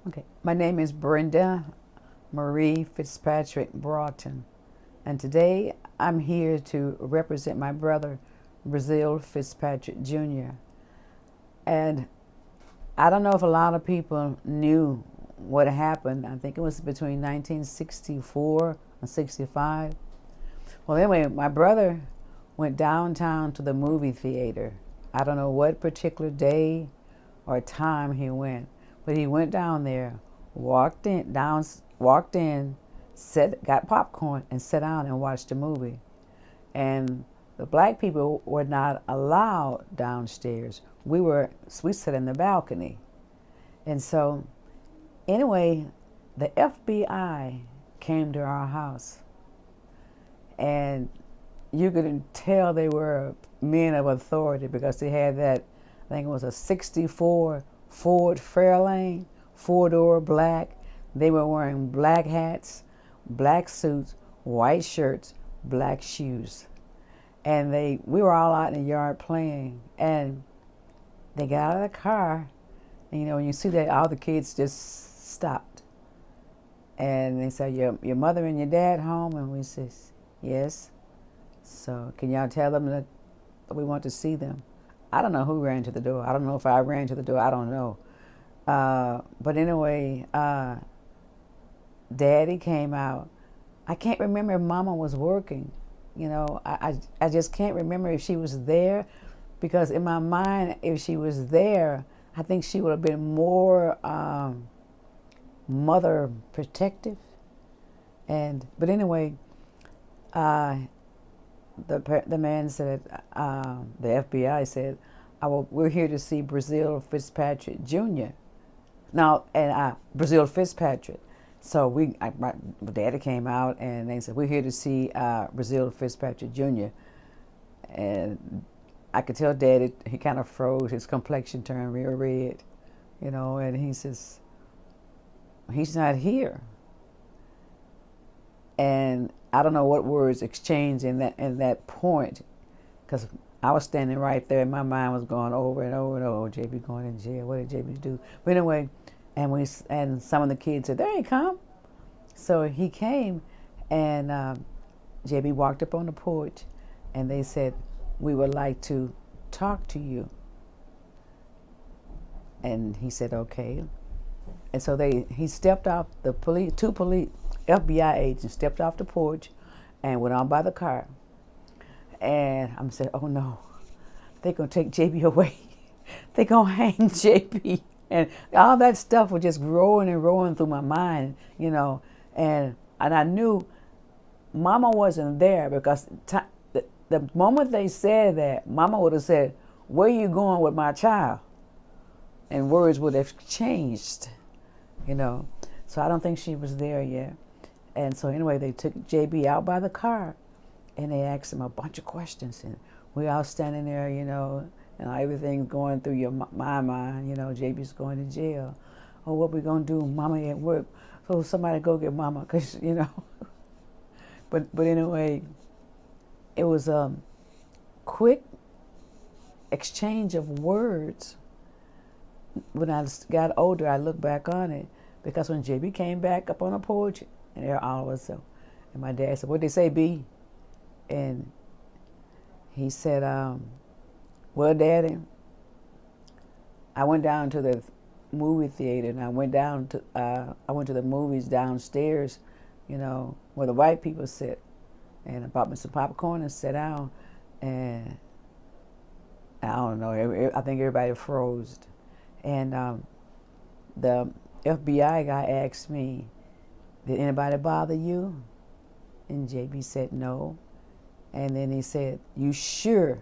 Okay, my name is Brenda Marie Fitzpatrick Broughton, and today I'm here to represent my brother, Brazil Fitzpatrick Jr. And I don't know if a lot of people knew what happened. I think it was between 1964 and 65. Well, anyway, my brother went downtown to the movie theater. I don't know what particular day or time he went, but he went down there, walked in, got popcorn, and sat down and watched the movie. And the black people were not allowed downstairs. We sat in the balcony, and so anyway, the FBI came to our house, and you could tell they were men of authority because they had that, I think it was a 64 Ford Fairlane, four-door black. They were wearing black hats, black suits, white shirts, black shoes. And we were all out in the yard playing, and they got out of the car, and when you see that, all the kids just stopped. And they said, your mother and your dad home? And we said, yes. So can y'all tell them that we want to see them? I don't know who ran to the door. I don't know if I ran to the door. I don't know. But anyway, Daddy came out. I can't remember if Mama was working. I just can't remember if she was there, because in my mind, if she was there, I think she would have been more mother protective. But anyway, the man said, the FBI said, we're here to see Brazil Fitzpatrick Jr. Now, and Brazil Fitzpatrick. So my daddy came out and they said, we're here to see Brazil Fitzpatrick Jr. And I could tell Daddy, he kind of froze, his complexion turned real red, and he says, he's not here. And I don't know what words exchanged in that point, because I was standing right there and my mind was going over and over and over. JB going in jail. What did JB do? But anyway, and some of the kids said, there he come. So he came, and JB walked up on the porch, and they said, we would like to talk to you. And he said, okay. And so he stepped off the two FBI agents stepped off the porch and went on by the car. And I'm saying, oh no, they're going to take JB away. They're going to hang JB. And all that stuff was just growing and rolling through my mind, And I knew Mama wasn't there, because the moment they said that, Mama would have said, where are you going with my child? And words would have changed, So I don't think she was there yet. And so anyway, they took JB out by the car, and they asked him a bunch of questions. And we all standing there, and everything's going through my mind, JB's going to jail. Oh, what we going to do? Mama at work. So somebody go get Mama, because, But anyway, it was a quick exchange of words. When I got older, I looked back on it, because when JB came back up on the porch, and there all was so, and my dad said, "What'd they say, B?" And he said, "Well, Daddy, I went down to the movie theater, and I went to the movies downstairs, where the white people sit, and I bought me some popcorn and sat down, and I don't know, I think everybody froze, and the FBI guy asked me, did anybody bother you? And JB said no. And then he said, you sure?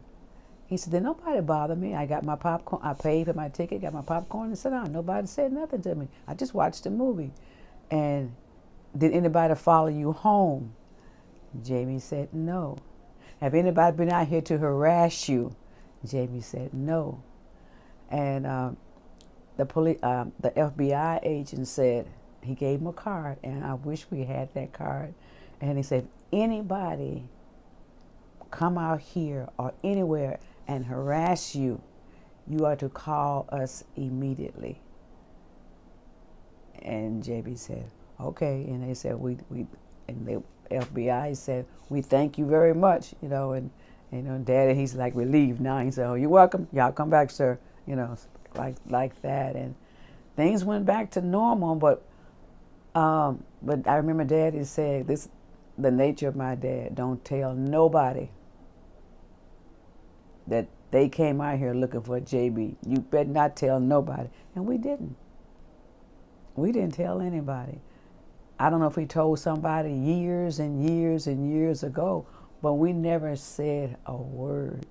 He said, did nobody bother me? I got my popcorn, I paid for my ticket, got my popcorn and sat down. Nobody said nothing to me. I just watched the movie. And did anybody follow you home? JB said no. Have anybody been out here to harass you? JB said no. And the FBI agent said, he gave him a card, and I wish we had that card. And he said, if anybody come out here or anywhere and harass you, you are to call us immediately. And JB said, okay. And they said, and the FBI said, we thank you very much, and Daddy, he's like relieved now. He said, oh, you're welcome. Y'all come back, sir. Like that. And things went back to normal, but I remember Daddy said, the nature of my dad, don't tell nobody that they came out here looking for JB. You better not tell nobody. And we didn't. We didn't tell anybody. I don't know if we told somebody years and years and years ago, but we never said a word,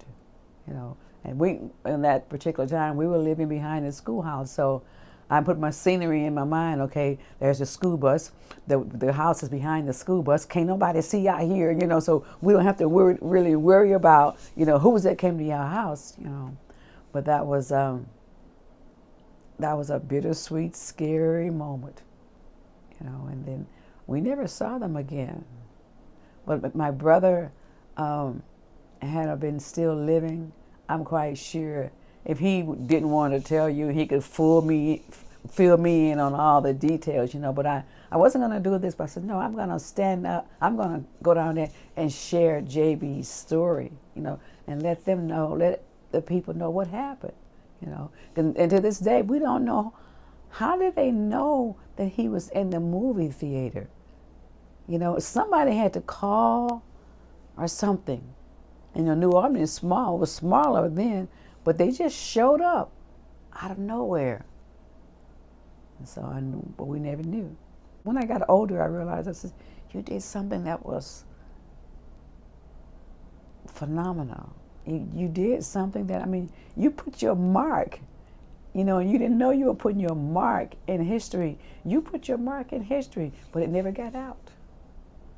And we, in that particular time, we were living behind the schoolhouse. So I put my scenery in my mind. Okay, there's a school bus. The house is behind the school bus. Can't nobody see out here, So we don't have to really worry about, who was that came to our house, But that was a bittersweet, scary moment, And then we never saw them again. But my brother, had been still living, I'm quite sure if he didn't want to tell you, he could fill me in on all the details, But I wasn't going to do this, but I said, no, I'm going to stand up. I'm going to go down there and share JB's story, and let them know, let the people know what happened, And to this day, we don't know, how did they know that he was in the movie theater? Somebody had to call or something. New Albany was smaller then, but they just showed up out of nowhere. And so I knew, but we never knew. When I got older, I realized, I said, you did something that was phenomenal. You did something that, you put your mark, and you didn't know you were putting your mark in history. You put your mark in history, but it never got out.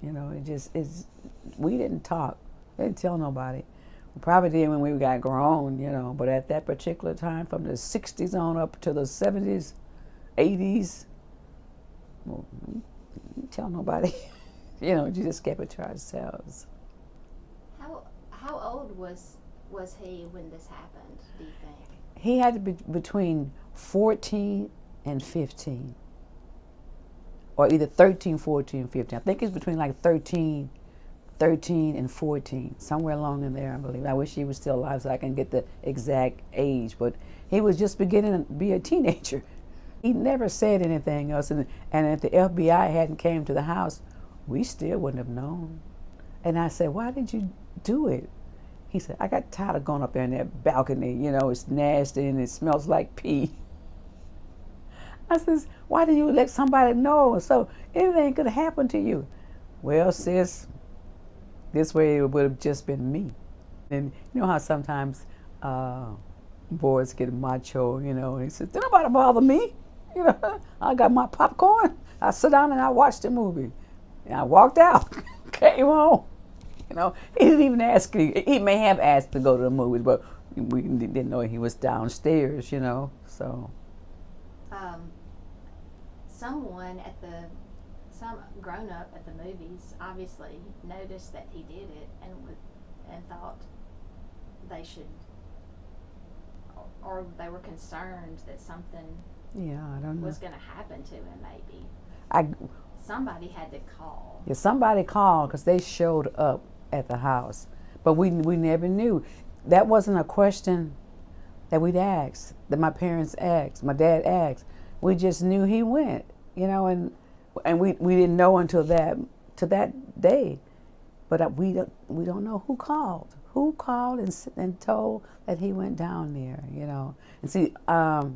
We didn't talk. We didn't tell nobody. We probably did when we got grown, but at that particular time, from the 60s on up to the 70s, 80s, well, we didn't tell nobody. You just kept it to ourselves. How old was he when this happened, do you think? He had to be between 14 and 15. Or either 13, 14, 15. I think it's between like 13 and 14, somewhere along in there, I believe. I wish he was still alive so I can get the exact age, but he was just beginning to be a teenager. He never said anything else, and if the FBI hadn't came to the house, we still wouldn't have known. And I said, why did you do it? He said, I got tired of going up there in that balcony, it's nasty and it smells like pee. I says, why did you let somebody know so anything could happen to you? Well, sis, this way it would have just been me. And you know how sometimes boys get macho, and he says, don't nobody bother me. I got my popcorn. I sit down and I watch the movie. And I walked out, came home. He didn't even ask. He may have asked to go to the movies, but we didn't know he was downstairs, so. Some grown up at the movies obviously noticed that he did it and thought they should, or they were concerned that something was going to happen to him. Maybe somebody had to call. Yeah, somebody called because they showed up at the house, but we never knew. That wasn't a question that we'd asked, that my parents asked, my dad asked. We just knew he went, and we didn't know until that day. But we don't know who called and told that he went down there, And see, well,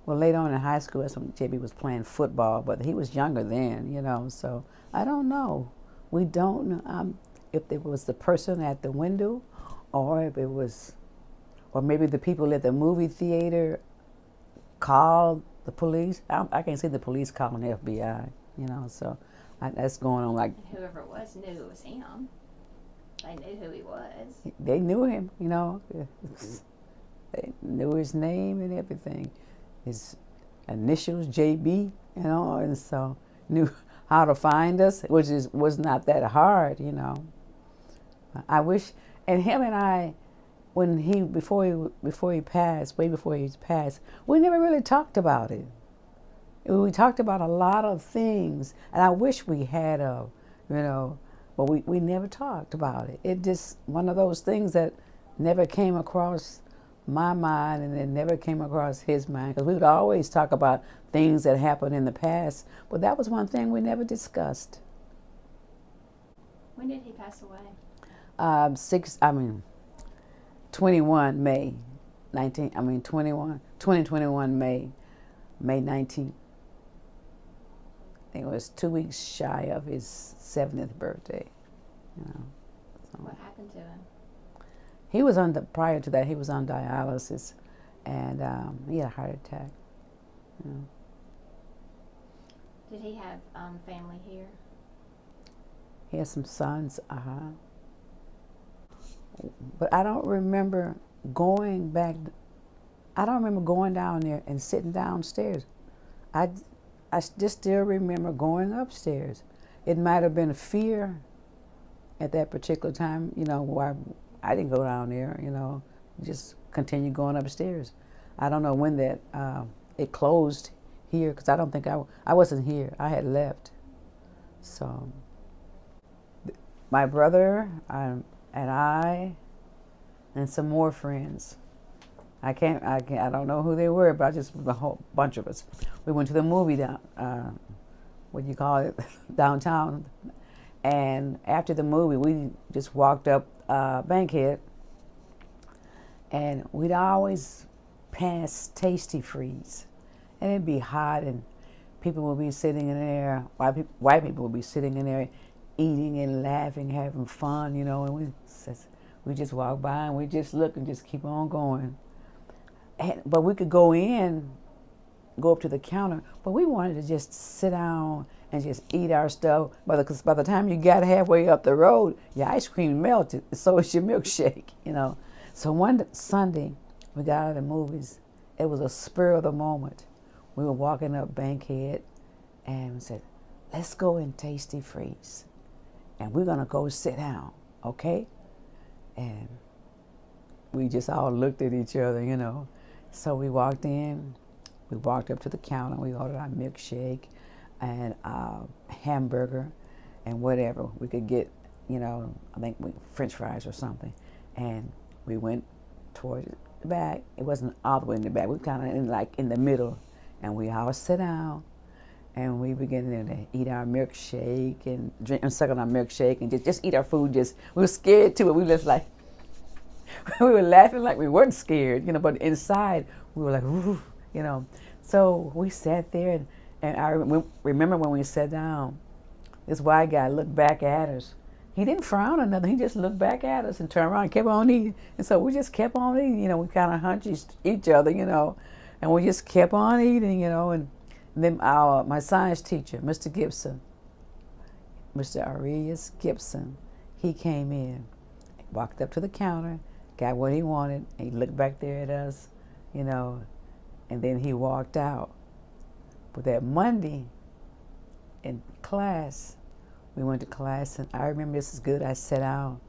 later on in high school, that's when JB was playing football, but he was younger then, So I don't know. We don't know if it was the person at the window, or if it was, or maybe the people at the movie theater called the police. I can't see the police calling the FBI, so that's going on like. Whoever it was knew it was him. They knew who he was. They knew him, They knew his name and everything. His initials, JB, and so knew how to find us, which was not that hard, I wish, and him and I, before he passed, way before he passed, we never really talked about it. We talked about a lot of things, and I wish we had but we never talked about it. It just one of those things that never came across my mind, and it never came across his mind, because we would always talk about things that happened in the past, but that was one thing we never discussed. When did he pass away? 2021 May 2021 May 19th. I think it was 2 weeks shy of his 70th birthday. So. What happened to him? He was prior to that, he was on dialysis, and he had a heart attack. Did he have family here? He had some sons, but I don't remember going back. I don't remember going down there and sitting downstairs. I just still remember going upstairs. It might have been fear at that particular time, why I didn't go down there, just continue going upstairs. I don't know when that, it closed here, because I don't think I wasn't here. I had left. So my brother and I and some more friends. I don't know who they were, but just a whole bunch of us. We went to the movie downtown. And after the movie, we just walked up Bankhead, and we'd always pass Tastee Freez. And it'd be hot, and people would be sitting in there, white people would be sitting in there eating and laughing, having fun, and we just walk by and we just look and just keep on going. But we could go up to the counter, but we wanted to just sit down and just eat our stuff. Because by the time you got halfway up the road, your ice cream melted, so is your milkshake, So one Sunday, we got out of the movies. It was a spur of the moment. We were walking up Bankhead, and we said, let's go in Tastee Freez, and we're gonna go sit down, okay? And we just all looked at each other, So we walked in, we walked up to the counter, we ordered our milkshake and hamburger and whatever we could get, I think French fries or something. And we went toward the back. It wasn't all the way in the back. We were kind of in the middle. And we all sit down, and we began to eat our milkshake and drink and suck on our milkshake and just eat our food. We were scared too. We were just like, we were laughing like we weren't scared, but inside we were like, ooh, So we sat there, and I remember when we sat down, this white guy looked back at us. He didn't frown or nothing. He just looked back at us and turned around and kept on eating. And so we just kept on eating. We kind of hunched each other, and we just kept on eating, And then my science teacher, Mr. Gibson, Mr. Arias Gibson, he came in, walked up to the counter, got what he wanted, and he looked back there at us, and then he walked out. But that Monday in class, we went to class, and I remember this is good. I sat down.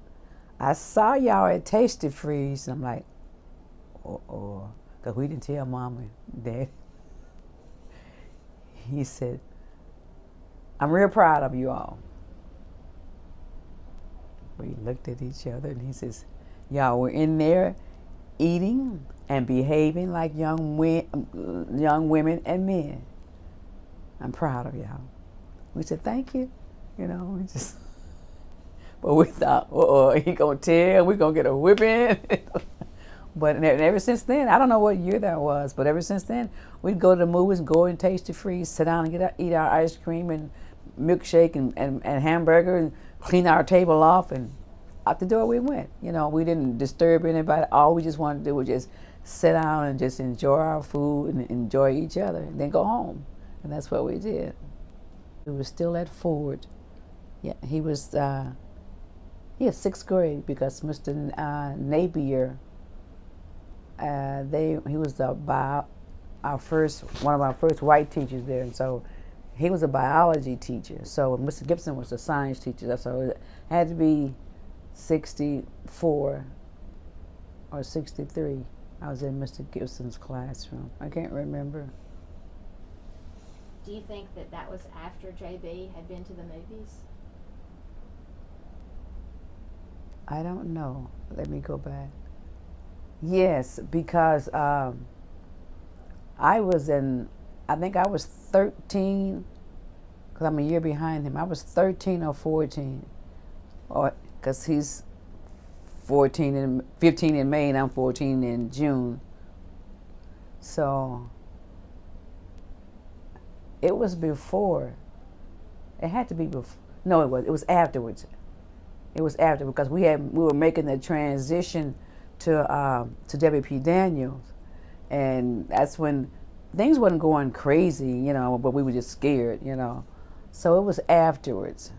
I saw y'all at Tastee Freez, and I'm like, uh-oh, because we didn't tell Mama and Dad. He said, I'm real proud of you all. We looked at each other, and he says, y'all were in there eating and behaving like young women and men. I'm proud of y'all. We said, thank you. But we thought, he gonna tell, we gonna get a whipping. But ever since then, I don't know what year that was, but ever since then, we'd go to the movies, go in Tastee Freez, sit down and eat our ice cream and milkshake and hamburger, and clean our table off, and out the door we went. We didn't disturb anybody. All we just wanted to do was just sit down and just enjoy our food and enjoy each other, and then go home. And that's what we did. We were still at Ford. Yeah, he was sixth grade, because Mr. Napier, he was one of our first white teachers there, and so he was a biology teacher. So Mr. Gibson was a science teacher. So it had to be 64 or 63. I was in Mr. Gibson's classroom. I can't remember. Do you think that that was after JB had been to the movies? I don't know. Let me go back. Yes, because I think I was 13, because I'm a year behind him. I was 13 or 14, or because he's 15 in May, and I'm 14 in June. So it was before. It had to be before. No, it was. It was afterwards. It was after, because we were making the transition to W.P. Daniels, and that's when things wasn't going crazy, you know, but we were just scared, you know. So it was afterwards.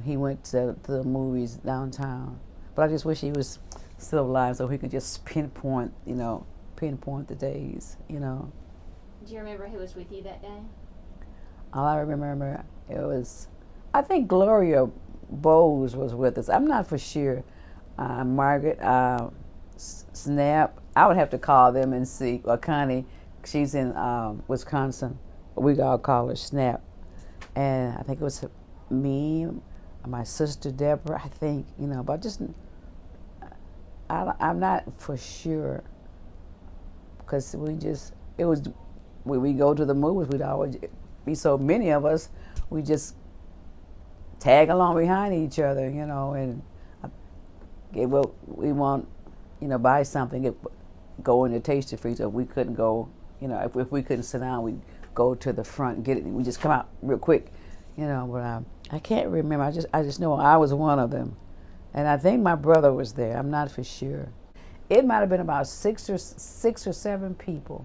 He went to the movies downtown, but I just wish he was still alive so he could just pinpoint the days, you know. Do you remember who was with you that day? All I remember, it was, I think Gloria Bowes was with us. I'm not for sure. Margaret, Snap. I would have to call them and see. Or Connie, she's in Wisconsin. We all call her Snap. And I think it was me, my sister Deborah. I think, you know, but just I'm not for sure, because when we go to the movies, we'd always be so many of us. We just tag along behind each other, you know, and we want, you know, buy something, go in the Tastee Freez. If we couldn't go, you know, if we couldn't sit down, we'd go to the front and get it. We just come out real quick, you know. But I can't remember. I just know I was one of them, and I think my brother was there. I'm not for sure. It might have been about six or seven people,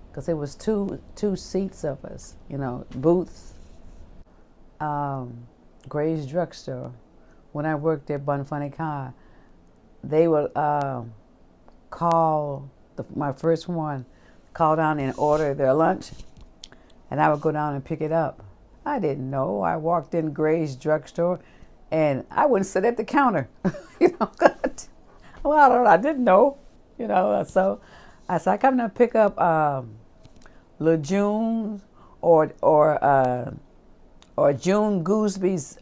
because there was two seats of us, you know, booths. Gray's Drugstore. When I worked at Bun Funny Car, they would call my first one, call down and order their lunch, and I would go down and pick it up. I didn't know. I walked in Gray's Drugstore, and I wouldn't sit at the counter. You know, well, I didn't know. You know, so I said, I come to pick up LeJune's or June Gooseby's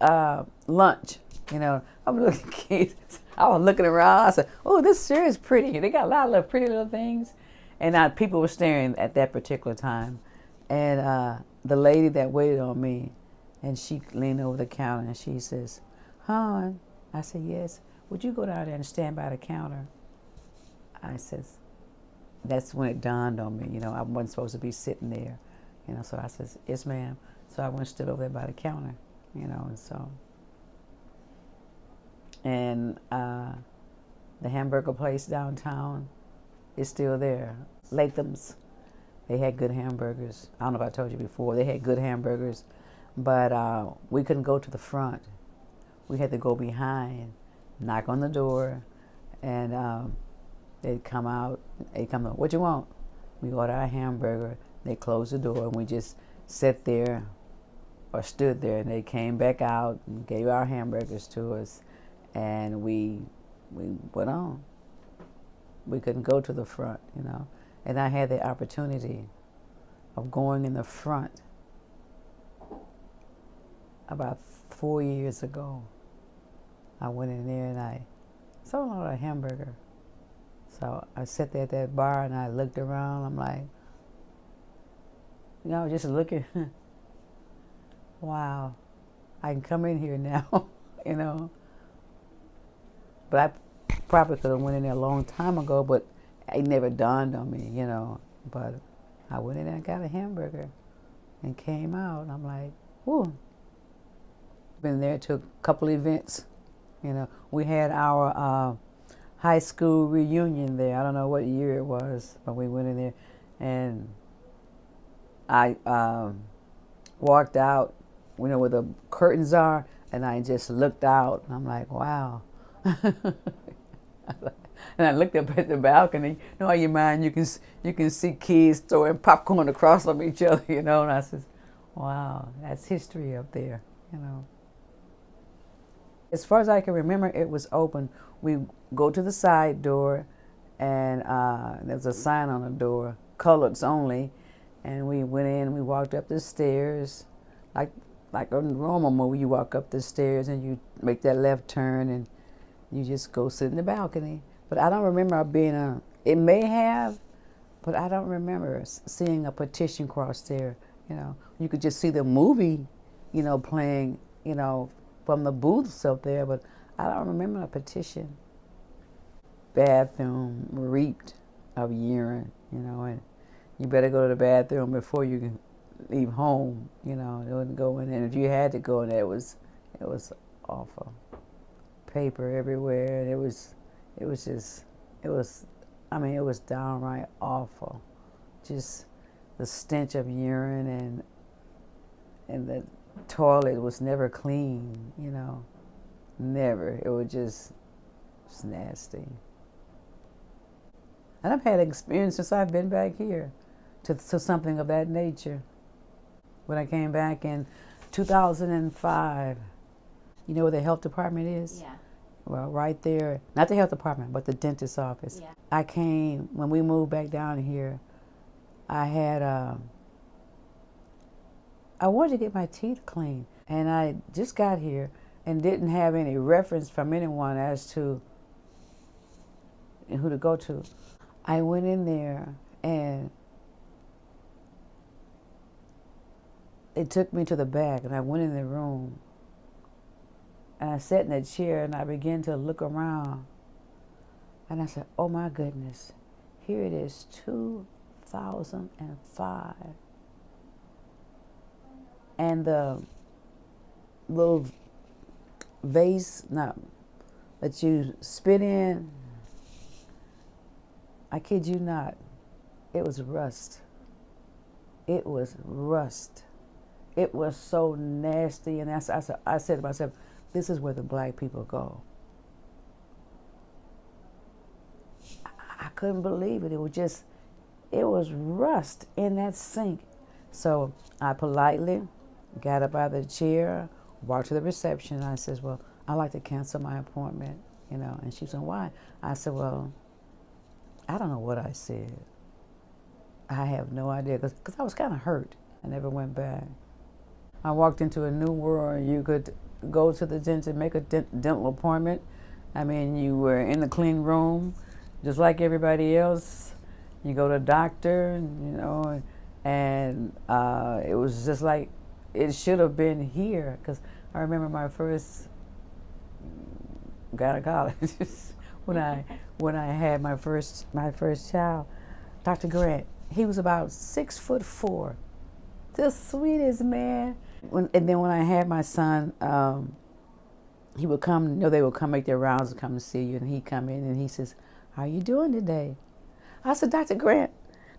lunch. You know, I was looking around. I said, "Oh, this sure is pretty. They got a lot of pretty little things." And people were staring at that particular time. And the lady that waited on me, and she leaned over the counter and she says, "Hon," I said, "Yes. Would you go down there and stand by the counter?" I says, that's when it dawned on me. You know, I wasn't supposed to be sitting there. You know, so I says, "Yes, ma'am." So I went and stood over there by the counter. You know, and so. And the hamburger place downtown is still there. Latham's. They had good hamburgers. I don't know if I told you before. They had good hamburgers, but we couldn't go to the front. We had to go behind, knock on the door, and they'd come out. They'd come out, "What you want?" We order our hamburger. They closed the door, and we just sat there or stood there, and they came back out and gave our hamburgers to us, and we went on. We couldn't go to the front, you know. And I had the opportunity of going in the front about 4 years ago. I went in there and I saw a hamburger. So I sat there at that bar and I looked around. I'm like, you know, just looking. Wow, I can come in here now, you know. But I probably could have went in there a long time ago, but it never dawned on me, you know. But I went in there and got a hamburger and came out. I'm like, whoo. Been there to a couple events, you know. We had our high school reunion there. I don't know what year it was, but we went in there, and I walked out, you know, where the curtains are, and I just looked out, and I'm like, wow. And I looked up at the balcony. You know, how you mind, you can see kids throwing popcorn across from each other, you know. And I said, wow, that's history up there, you know. As far as I can remember, it was open. We go to the side door, and there's a sign on the door, coloreds only. And we went in, we walked up the stairs, like a normal movie. You walk up the stairs and you make that left turn and you just go sit in the balcony. But I don't remember being it may have, but I don't remember seeing a petition cross there. You know, you could just see the movie, you know, playing, you know, from the booths up there, but I don't remember a petition. Bathroom reeked of urine, you know, and you better go to the bathroom before you can leave home, you know. It wouldn't go in there. If you had to go in there, it was awful. Paper everywhere, and it was downright awful. Just the stench of urine, and the toilet was never clean, you know, never. It was just nasty. And I've had experience since I've been back here to something of that nature. When I came back in 2005, you know where the health department is? Yeah. Well, right there, not the health department, but the dentist's office. Yeah. I came, when we moved back down here, I wanted to get my teeth cleaned. And I just got here and didn't have any reference from anyone as to who to go to. I went in there and it took me to the back, and I went in the room and I sat in that chair and I began to look around and I said, oh my goodness, here it is, 2005. And the little vase that you spit in, I kid you not, it was rust. It was rust. It was so nasty. And I said to myself, this is where the black people go. I couldn't believe it. It was rust in that sink. So I politely got up out of the chair, walked to the reception, and I said, well, I'd like to cancel my appointment, you know. And she said, why? I said, well, I don't know what I said. I have no idea, because I was kind of hurt. I never went back. I walked into a new world. You could go to the dentist, make a dental appointment. I mean, you were in the clean room, just like everybody else. You go to a doctor, you know, and it was just like it should have been here. Because I remember my first gynecologist when I had my first child, Dr. Grant. He was about 6'4", the sweetest man. And then when I had my son, he would come. You know, they would come make their rounds and come to see you, and he'd come in and he says, "How you doing today?" I said, "Dr. Grant,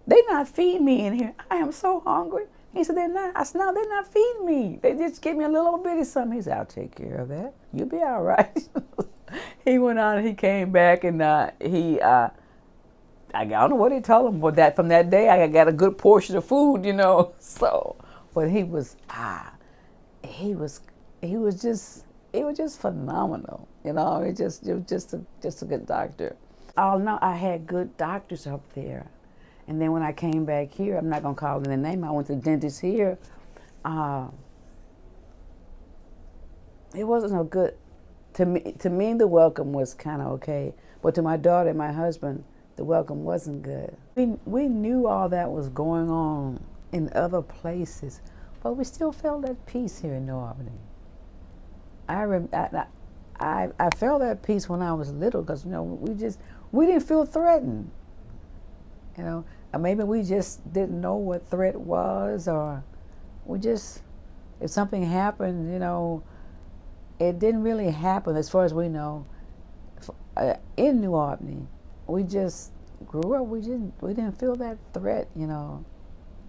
they not feeding me in here. I am so hungry." He said, "They're not." I said, "No, they're not feeding me. They just give me a little bitty something." He said, "I'll take care of that. You'll be all right." He went on and he came back and I don't know what he told him, but that from that day I got a good portion of food, you know. So, but he was just phenomenal, you know. It was just a good doctor. Oh no, I had good doctors up there, and then when I came back here, I'm not gonna call them the name. I went to the dentist here. It wasn't so good. To me, the welcome was kind of okay, but to my daughter and my husband, the welcome wasn't good. We knew all that was going on in other places, but we still felt at peace here in New Albany. I felt that peace when I was little, because, you know, we didn't feel threatened, you know. Or maybe we just didn't know what threat was, or if something happened, you know, it didn't really happen, as far as we know, in New Albany. We just grew up. We didn't feel that threat, you know.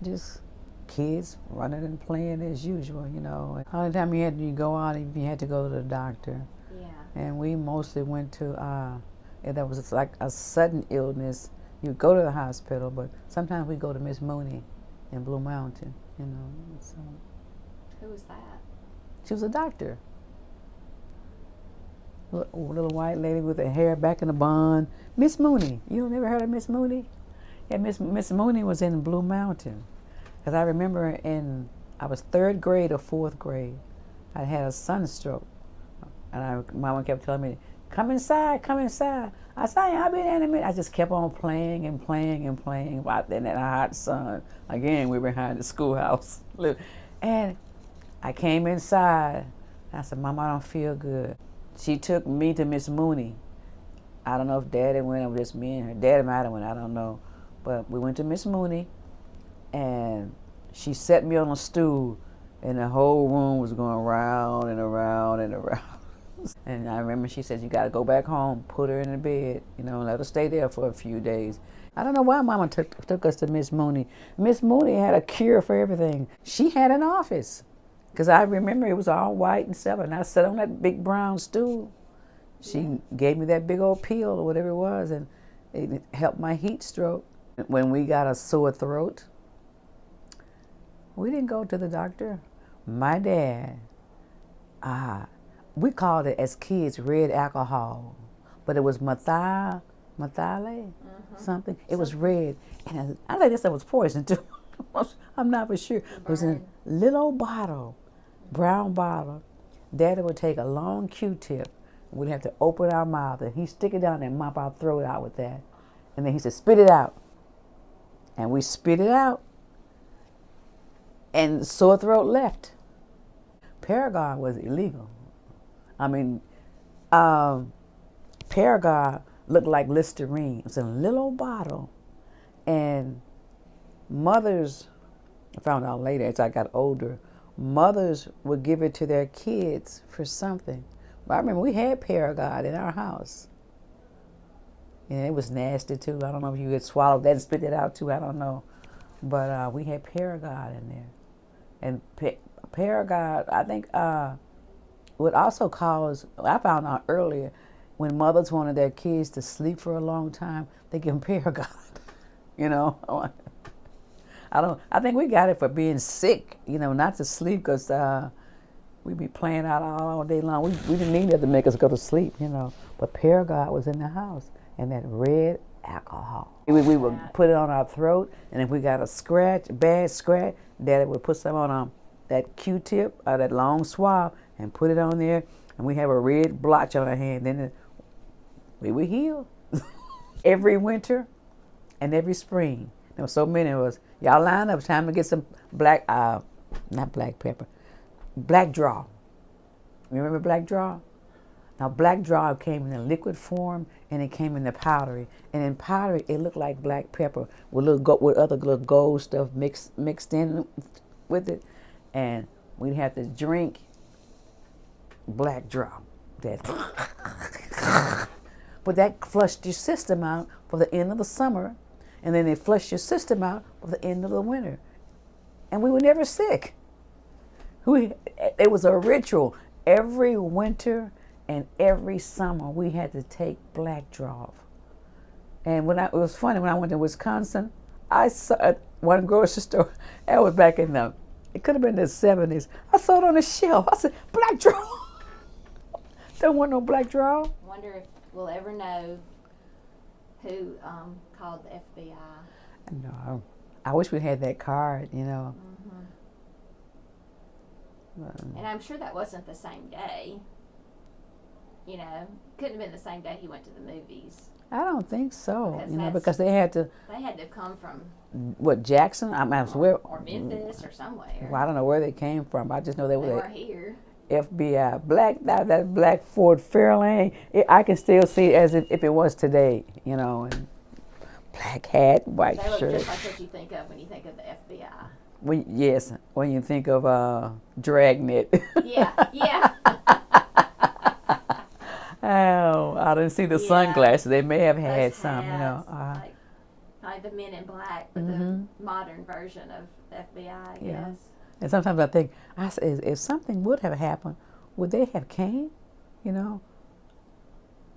Just kids running and playing as usual, you know. All the time you go out, you had to go to the doctor. Yeah. And we mostly went to, if that was like a sudden illness, you'd go to the hospital, but sometimes we go to Miss Mooney in Blue Mountain, you know. So. Who was that? She was a doctor. Little white lady with her hair back in a bun. Miss Mooney. You never heard of Miss Mooney? Yeah, Miss Mooney was in Blue Mountain. Because I remember I was 3rd grade or 4th grade. I had a sunstroke. And Mama kept telling me, come inside, come inside. I said, I'll be there in a minute. I just kept on playing and playing and playing out there in that hot sun. Again, we were behind the schoolhouse. And I came inside. I said, Mama, I don't feel good. She took me to Miss Mooney. I don't know if Daddy went or just me and her. Daddy might have went, I don't know. But we went to Miss Mooney, and she set me on a stool, and the whole room was going round and around and around. And I remember she said, you got to go back home, put her in the bed, and let her stay there for a few days. I don't know why Mama took us to Miss Mooney. Miss Mooney had a cure for everything. She had an office, because I remember it was all white and stuff, and I sat on that big brown stool. She gave me that big old pill or whatever it was, and it helped my heat stroke. When we got a sore throat, we didn't go to the doctor. My dad, we called it as kids red alcohol, but it was merthiolate, something. It was red, and I think this was poison too. I'm not for sure. It was in a little old bottle, brown bottle. Daddy would take a long Q-tip. We'd have to open our mouth, and he'd stick it down there and mop our throat out with that. And then he said, spit it out. And we spit it out, and the sore throat left. Paregoric was illegal. I mean, Paregoric looked like Listerine. It was in a little old bottle. And mothers, I found out later as I got older, mothers would give it to their kids for something. But I remember we had Paregoric in our house. And it was nasty too. I don't know if you had swallowed that and spit it out too, I don't know. But we had Paregoric in there. And Paregoric, I think, would also cause, I found out earlier, when mothers wanted their kids to sleep for a long time, they give them Paregoric. I think we got it for being sick, not to sleep, because we'd be playing out all day long. We didn't need that to make us go to sleep, But Paregoric was in the house, and that red alcohol. We would put it on our throat, and if we got a bad scratch, Daddy would put some on that Q-tip, that long swab, and put it on there, and we have a red blotch on our hand. Then we would heal. Every winter and every spring, there were so many of us. Y'all line up, time to get some not black pepper, black draw. Remember black draw? Now black draw came in a liquid form, and it came in the powdery. And in powdery, it looked like black pepper with other little gold stuff mixed in with it. And we'd have to drink black draw. But that flushed your system out for the end of the summer, and then it flushed your system out for the end of the winter. And we were never sick. It was a ritual. Every winter and every summer we had to take black draw. And it was funny, when I went to Wisconsin, I saw at one grocery store, that was back in it could have been the 70s. I saw it on the shelf. I said, black draw. Don't want no black draw. Wonder if we'll ever know who called the FBI. No, I wish we had that card, Mm-hmm. And I'm sure that wasn't the same day. Couldn't have been the same day he went to the movies. I don't think so. Because they had to. They had to come from. What, Jackson? I swear. Or Memphis or somewhere. Well, I don't know where they came from. I just know they were here. FBI, that black Ford Fairlane. I can still see it as if it was today, and black hat, white shirt. They look just like what you think of when you think of the FBI. Yes, when you think of Dragnet. Yeah. Oh, I didn't see the sunglasses. They may have had some, like the Men in Black, but the modern version of FBI, I guess. And sometimes I think, if something would have happened, would they have came? So.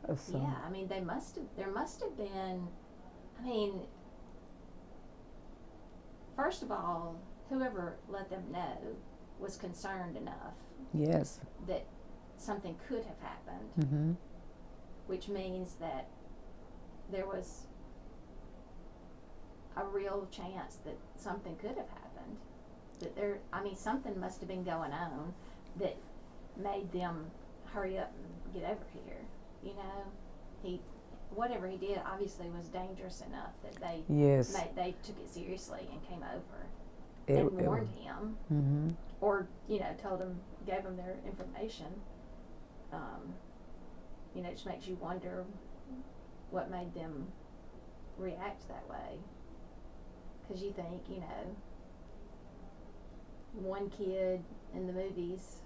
Yeah, I mean, there must have been, first of all, whoever let them know was concerned enough. Yes. That something could have happened, mm-hmm. which means that there was a real chance that something could have happened. That something must have been going on that made them hurry up and get over here. You know, whatever he did obviously was dangerous enough that they took it seriously and came over and warned him, mm-hmm. or told him, gave him their information. It just makes you wonder what made them react that way. Because you think, one kid in the movies,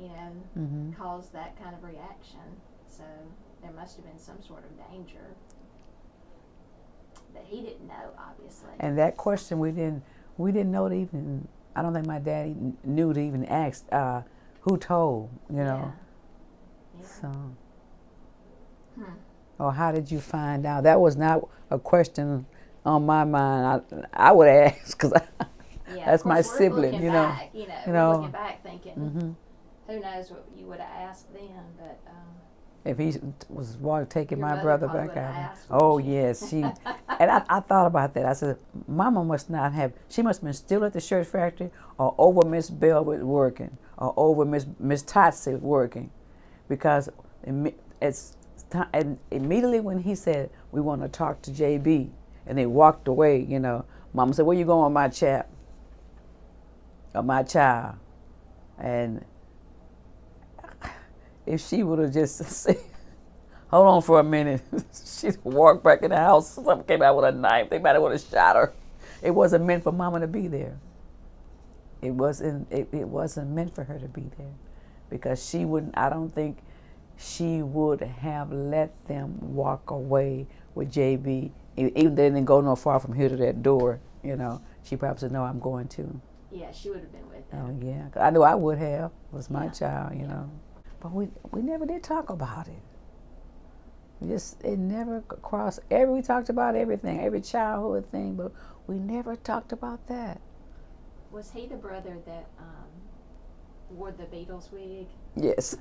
mm-hmm. caused that kind of reaction. So there must have been some sort of danger that he didn't know, obviously. And that question we didn't know to even. I don't think my daddy knew to even ask who told. Yeah. So. Or how did you find out? That was not a question on my mind. I would ask because that's my sibling. Looking back, we're looking back thinking, mm-hmm. who knows what you would have asked then, but. If he was taking my brother back out. Oh, yes. And I thought about that. I said, Mama must not have, she must have been still at the shirt factory or over Miss Bell working or over Miss Tastee working. Because and immediately when he said, we want to talk to JB, and they walked away, Mama said, where you going, my chap? Or my child? And if she would have just said, hold on for a minute, she'd walk back in the house, someone came out with a knife, they might have would have shot her. It wasn't meant for Mama to be there. It wasn't meant for her to be there. Because I don't think she would have let them walk away with JB, even they didn't go no far from here to that door, She probably said, no, I'm going to. Yeah, she would have been with them. Oh, yeah. I knew I would have. It was my child, But we never did talk about it. It never crossed. We talked about everything, every childhood thing, but we never talked about that. Was he the brother that wore the Beatles wig? Yes.